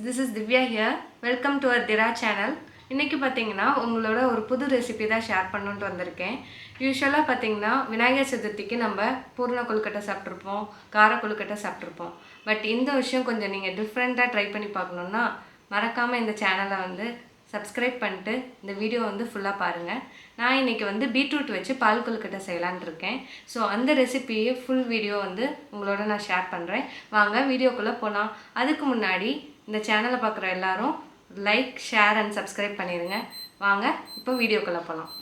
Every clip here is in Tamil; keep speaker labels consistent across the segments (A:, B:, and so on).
A: this is Divya here. Welcome to our Dira channel. இன்னைக்கு பாத்தீங்கன்னா உங்களோட ஒரு புது ரெசிபி தான் ஷேர் பண்ணனும்னு வந்திருக்கேன். யூசுவலா பாத்தீங்கன்னா விநாயகர் சதுர்த்திக்கு நம்ம பூரண கொழுக்கட்டை சாப்பிட்டுருப்போம், கார கொழுக்கட்டை சாப்பிட்டுருப்போம். பட் இந்த விஷயம் கொஞ்சம் நீங்க டிஃபரண்டா ட்ரை பண்ணி பார்க்கணும்னா மறக்காம இந்த சேனலை வந்து சப்ஸ்கிரைப் பண்ணிட்டு இந்த வீடியோ வந்து ஃபுல்லா பாருங்க. நான் இன்னைக்கு வந்து பீட்ரூட் வச்சு பால் கொழுக்கட்டை செய்யலாம்னு இருக்கேன். சோ அந்த ரெசிபியை ஃபுல் வீடியோ வந்து உங்களோட நான் ஷேர் பண்றேன். வாங்க வீடியோக்குள்ள போலாம். அதுக்கு முன்னாடி இந்த சேனலை பார்க்குற எல்லாரும் லைக், ஷேர் அண்ட் சப்ஸ்கிரைப் பண்ணிடுங்க. வாங்க இப்போ வீடியோக்குள்ள போகலாம்.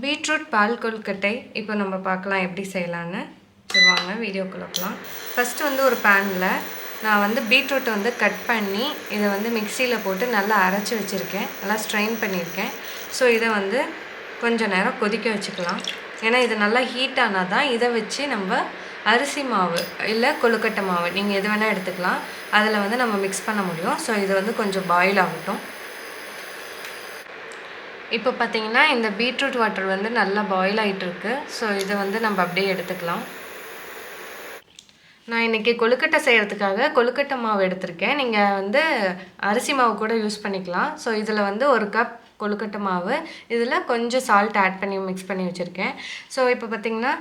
A: பீட்ரூட் பால் கொழுக்கட்டை இப்போ நம்ம பார்க்கலாம் எப்படி செய்யலான்னு. வாங்க வீடியோக்குள்ள போகலாம். ஃபஸ்ட்டு வந்து ஒரு பேனில் நான் வந்து பீட்ரூட்டை வந்து கட் பண்ணி இதை வந்து மிக்சியில் போட்டு நல்லா அரைச்சி வச்சுருக்கேன், நல்லா ஸ்ட்ரெயின் பண்ணியிருக்கேன். ஸோ இதை வந்து கொஞ்சம் நேரம் கொதிக்க வச்சுக்கலாம். ஏன்னா இது நல்லா ஹீட் ஆனால் தான் இதை வச்சு நம்ம அரிசி மாவு இல்லை கொழுக்கட்டை மாவு நீங்கள் எது வேணால் எடுத்துக்கலாம், அதில் வந்து நம்ம மிக்ஸ் பண்ண முடியும். ஸோ இது வந்து கொஞ்சம் பாயில் ஆகட்டும். இப்போ பார்த்திங்கன்னா இந்த பீட்ரூட் வாட்டர் வந்து நல்லா பாயில் ஆகிட்டுருக்கு. ஸோ இதை வந்து நம்ம அப்படியே எடுத்துக்கலாம். நான் இன்றைக்கி கொழுக்கட்டை செய்கிறதுக்காக கொழுக்கட்டை மாவு எடுத்திருக்கேன். நீங்கள் வந்து அரிசி மாவு கூட யூஸ் பண்ணிக்கலாம். ஸோ இதில் வந்து ஒரு கப் கொழுக்கட்டை மாவு, இதில் கொஞ்சம் சால்ட் ஆட் பண்ணி மிக்ஸ் பண்ணி வச்சுருக்கேன். ஸோ இப்போ பார்த்திங்கன்னா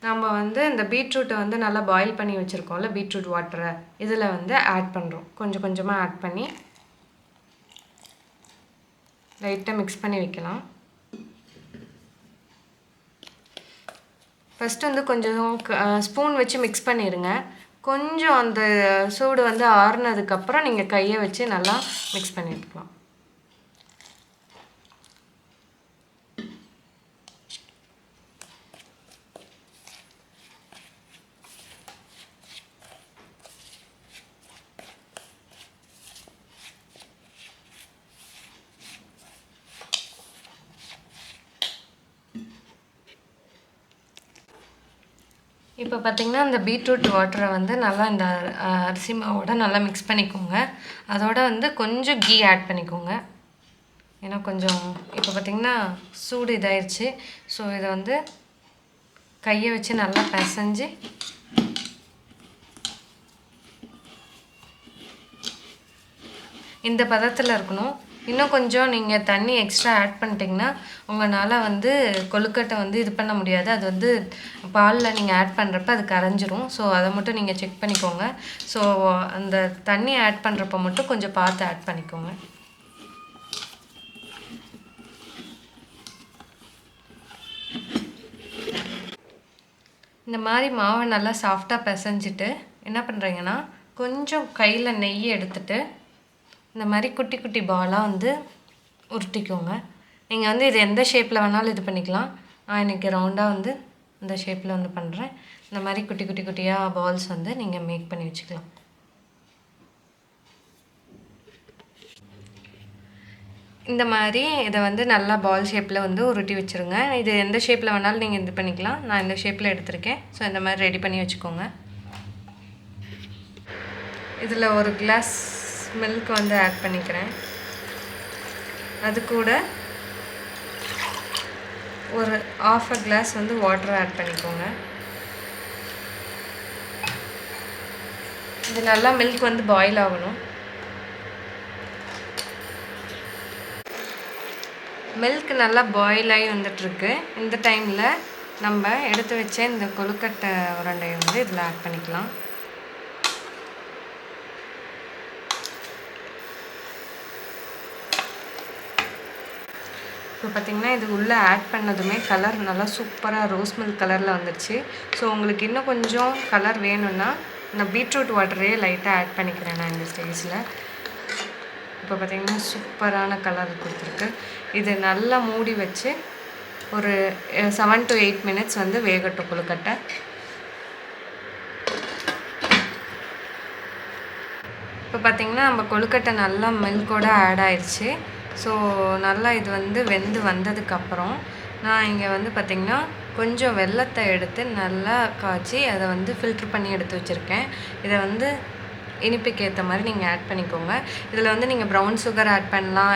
A: நம்ம வந்து இந்த பீட்ரூட்டை வந்து நல்லா பாயில் பண்ணி வச்சுருக்கோம்ல, பீட்ரூட் வாட்டரை இதில் வந்து ஆட் பண்ணுறோம். கொஞ்சம் கொஞ்சமாக ஆட் பண்ணி லைட்டாக மிக்ஸ் பண்ணி வைக்கலாம். ஃபஸ்ட்டு வந்து கொஞ்சம் ஸ்பூன் வச்சு மிக்ஸ் பண்ணிடுங்க. கொஞ்சம் அந்த சூடு வந்து ஆறுனதுக்கப்புறம் நீங்கள் கையை வச்சு நல்லா மிக்ஸ் பண்ணிட்டுக்கலாம். இப்போ பார்த்திங்கன்னா இந்த பீட்ரூட் வாட்டரை வந்து நல்லா இந்த அரிசி மாவோட நல்லா மிக்ஸ் பண்ணிக்கோங்க. அதோட வந்து கொஞ்சம் கீ ஆட் பண்ணிக்கோங்க. ஏன்னா கொஞ்சம் இப்போ பார்த்திங்கன்னா சூடு இதாகிடுச்சு. ஸோ இதை வந்து கையை வச்சு நல்லா பிசைஞ்சு இந்த பதத்தில் இருக்கணும். இன்னும் கொஞ்சம் நீங்கள் தண்ணி எக்ஸ்ட்ரா ஆட் பண்ணிட்டிங்கன்னா உங்களால் வந்து கொழுக்கட்டை வந்து இது பண்ண முடியாது. அது வந்து பாலில் நீங்கள் ஆட் பண்ணுறப்ப அது கரைஞ்சிரும். ஸோ அதை மட்டும் நீங்கள் செக் பண்ணிக்கோங்க. ஸோ அந்த தண்ணி ஆட் பண்ணுறப்ப மட்டும் கொஞ்சம் பார்த்து ஆட் பண்ணிக்கோங்க. இந்த மாதிரி மாவை நல்லா சாஃப்டாக பிசைஞ்சிட்டு என்ன பண்ணுறீங்கன்னா கொஞ்சம் கையில் நெய் எடுத்துகிட்டு இந்த மாதிரி குட்டி குட்டி பாலாக வந்து உருட்டிக்கோங்க. நீங்கள் வந்து இது எந்த ஷேப்பில் வேணாலும் இது பண்ணிக்கலாம். நான் இன்றைக்கி ரவுண்டாக வந்து இந்த ஷேப்பில் வந்து பண்ணுறேன். இந்த மாதிரி குட்டி குட்டி குட்டியாக பால்ஸ் வந்து நீங்கள் மேக் பண்ணி வச்சுக்கலாம். இந்த மாதிரி இதை வந்து நல்லா பால் ஷேப்பில் வந்து உருட்டி வச்சுருங்க. இது எந்த ஷேப்பில் வேணாலும் நீங்கள் இது பண்ணிக்கலாம். நான் இந்த ஷேப்பில் எடுத்திருக்கேன். ஸோ இந்த மாதிரி ரெடி பண்ணி வச்சுக்கோங்க. இதில் ஒரு கிளாஸ் மில்க் வந்து ஆட் பண்ணிக்கிறேன். அது கூட ஒரு ½ கிளாஸ் வந்து வாட்டர் ஆட் பண்ணிக்கோங்க. இது நல்லா மில்க் வந்து பாயில் ஆகணும். மில்க் நல்லா பாயில் ஆகி வந்துட்டுருக்கு. இந்த டைமில் நம்ம எடுத்து வச்ச இந்த கொழுக்கட்டை உருண்டையை வந்து இதில் ஆட் பண்ணிக்கலாம். இப்போ பார்த்திங்கன்னா இது உள்ளே ஆட் பண்ணதுமே கலர் நல்லா சூப்பராக ரோஸ் மில்க் கலரில் வந்துடுச்சு. ஸோ உங்களுக்கு இன்னும் கொஞ்சம் கலர் வேணும்னா நான் பீட்ரூட் வாட்டரே லைட்டாக ஆட் பண்ணிக்கிறேன் நான் இந்த ஸ்டேஜில். இப்போ பார்த்திங்கன்னா சூப்பரான கலர் கொடுத்துருக்கு. இது நல்லா மூடி வச்சு ஒரு 7 to 8 minutes வந்து வேகட்டும் கொழுக்கட்டை. இப்போ பார்த்திங்கன்னா நம்ம கொழுக்கட்டை நல்லா மில்கோடு ஆட் ஆயிடுச்சு. ஸோ நல்லா இது வந்து வெந்து வந்ததுக்கப்புறம் நான் இங்கே வந்து பார்த்திங்கன்னா கொஞ்சம் வெல்லத்தை எடுத்து நல்லா காய்ச்சி அதை வந்து ஃபில்ட்ரு பண்ணி எடுத்து வச்சுருக்கேன். இதை வந்து இனிப்புக்கு ஏற்ற மாதிரி நீங்கள் ஆட் பண்ணிக்கோங்க. இதில் வந்து நீங்கள் ப்ரௌன் சுகர் ஆட் பண்ணலாம்,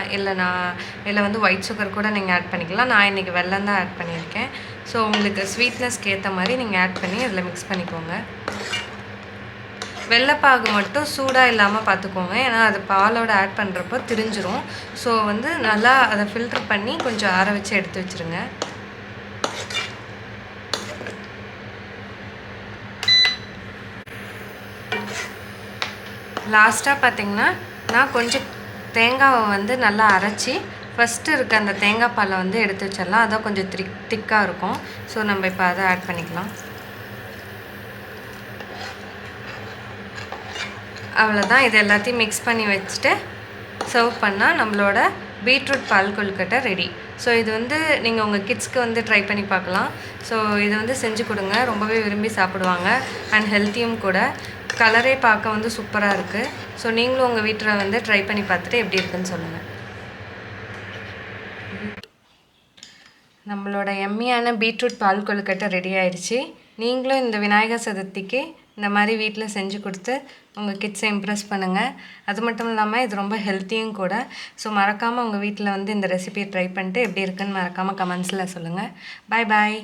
A: இல்லை வந்து ஒயிட் சுகர் கூட நீங்கள் ஆட் பண்ணிக்கலாம். நான் இன்றைக்கி வெல்லம் தான் ஆட் பண்ணியிருக்கேன். ஸோ உங்களுக்கு ஸ்வீட்னஸ்க்கு ஏற்ற மாதிரி நீங்கள் ஆட் பண்ணி அதில் மிக்ஸ் பண்ணிக்கோங்க. வெள்ளைப்பாகு மட்டும் சூடாக இல்லாமல் பார்த்துக்கோங்க, ஏன்னா அது பாலோட ஆட் பண்ணுறப்போ திரிஞ்சிரும். ஸோ வந்து நல்லா அதை ஃபில்டர் பண்ணி கொஞ்சம் ஆற வச்சு எடுத்து வச்சுருங்க. லாஸ்ட்டாக பார்த்திங்கன்னா நான் கொஞ்சம் தேங்காவை வந்து நல்லா அரைச்சி ஃபஸ்ட்டு இருக்க அந்த தேங்காய் பாலை வந்து எடுத்து வச்சிடலாம். அதான் கொஞ்சம் திக்காக இருக்கும். ஸோ நம்ம இப்போ அதை ஆட் பண்ணிக்கலாம். அவ்வளோதான். இது எல்லாத்தையும் மிக்ஸ் பண்ணி வச்சுட்டு சர்வ் பண்ணால் நம்மளோட பீட்ரூட் பால் கொழுக்கட்டை ரெடி. ஸோ இது வந்து நீங்கள் உங்கள் கிட்ஸ்க்கு வந்து ட்ரை பண்ணி பார்க்கலாம். ஸோ இது வந்து செஞ்சு கொடுங்க, ரொம்பவே விரும்பி சாப்பிடுவாங்க. அண்ட் ஹெல்த்தியும் கூட. கலரே பார்க்க வந்து சூப்பராக இருக்குது. ஸோ நீங்களும் உங்கள் வீட்டில் வந்து ட்ரை பண்ணி பார்த்துட்டு எப்படி இருக்குன்னு சொல்லுங்கள். நம்மளோட எம்மியான பீட்ரூட் பால் கொழுக்கட்டை ரெடி ஆயிடுச்சு. நீங்களும் இந்த விநாயகர் சதுர்த்திக்கு இந்த மாதிரி வீட்டில் செஞ்சு கொடுத்து உங்கள் கிட்ஸை இம்ப்ரெஸ் பண்ணுங்கள். அது மட்டும் இல்லாமல் இது ரொம்ப ஹெல்த்தியும் கூட. ஸோ மறக்காமல் உங்கள் வீட்டில் வந்து இந்த ரெசிபியை ட்ரை பண்ணிட்டு எப்படி இருக்குன்னு மறக்காமல் கமெண்ட்ஸில் சொல்லுங்கள். பாய் பாய்.